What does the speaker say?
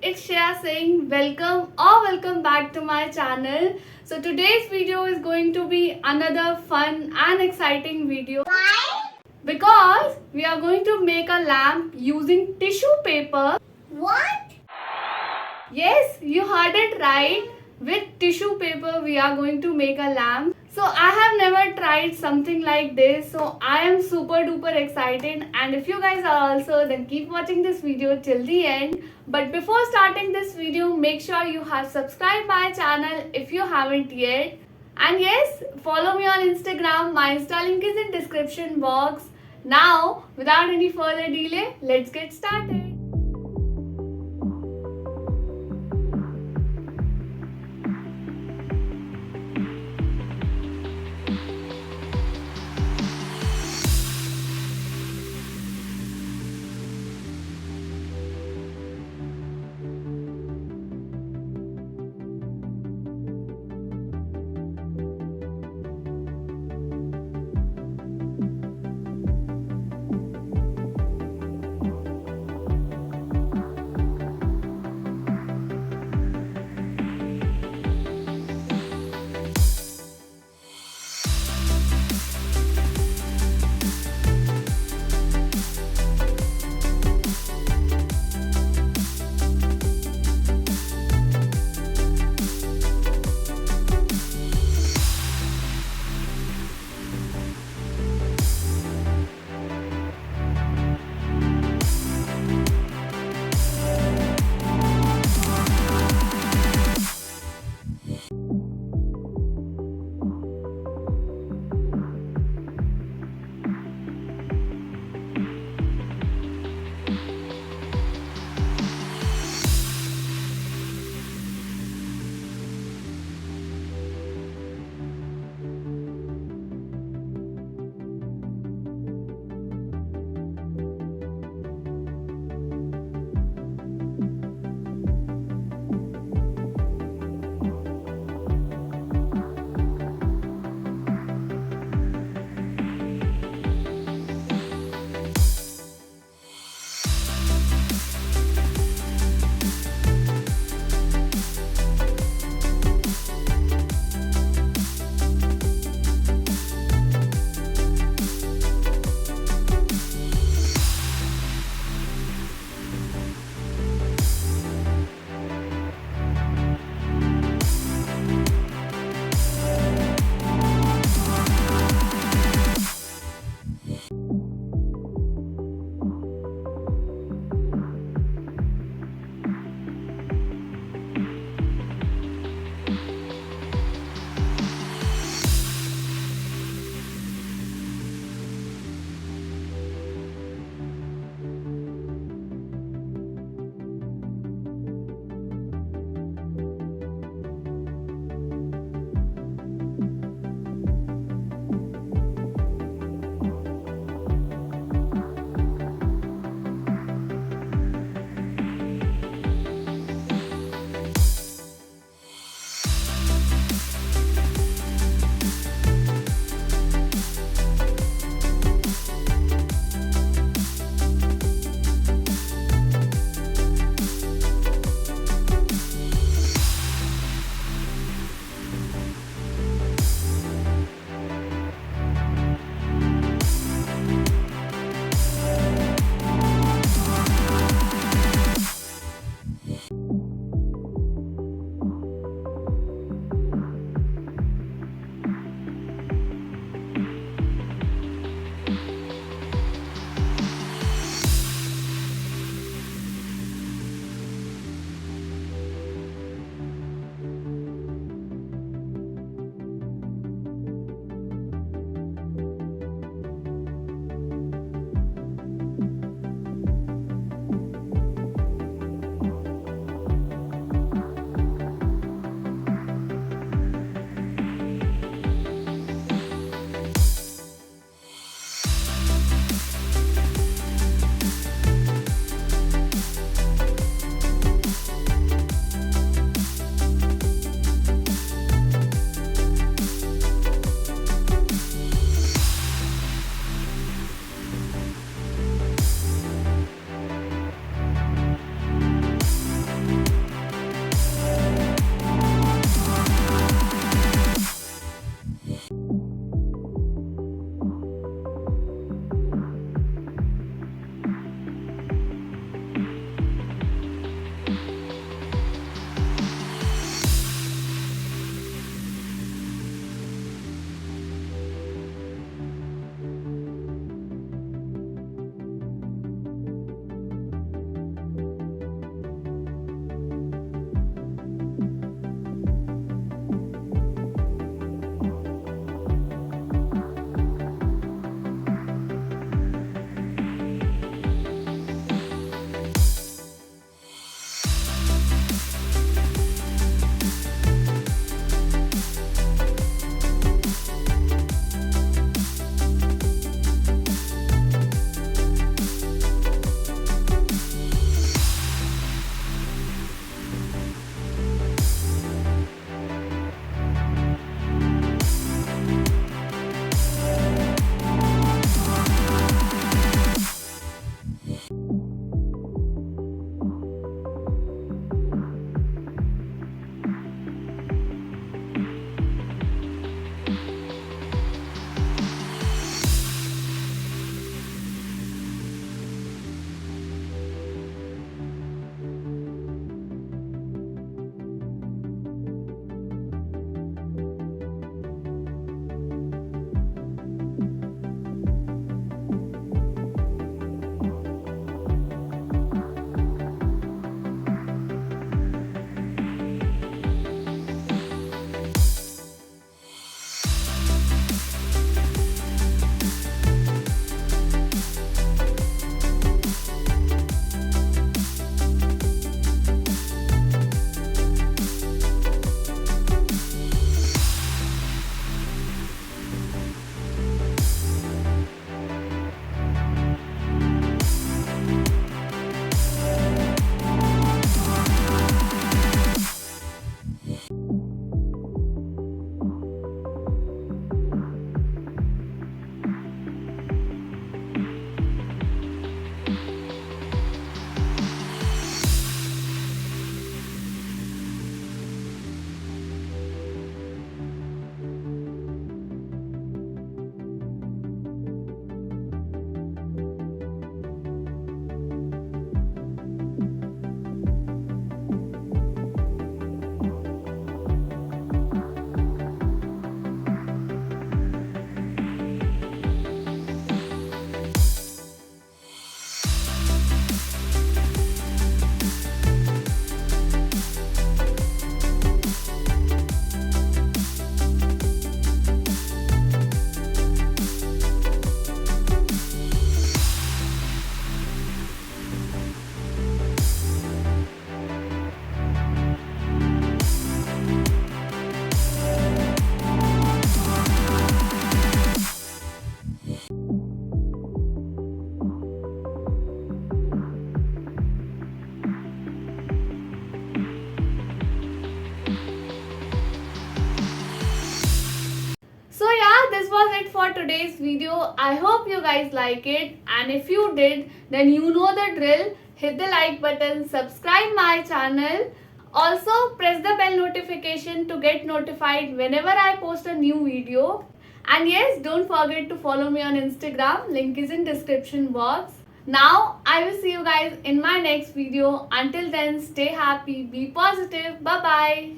it's Shreya saying welcome back to my channel. So today's video is going to be another fun and exciting video. Why? Because we are going to make a lamp using tissue paper. What? Yes, you heard it right. With tissue paper we are going to make a lamp. So I have never tried something like this, so I am super duper excited, and if you guys are also, then keep watching this video till the end. But before starting this video, make sure you have subscribed my channel if you haven't yet. And yes, follow me on Instagram. My Insta link is in description box. Now, without any further delay, let's get started. for today's video. I hope you guys like it, and if you did, then you know the drill. Hit the like button, subscribe my channel. Also press the bell notification to get notified whenever I post a new video. And yes, don't forget to follow me on Instagram. Link is in description box. Now I will see you guys in my next video. Until then, stay happy, be positive. Bye bye.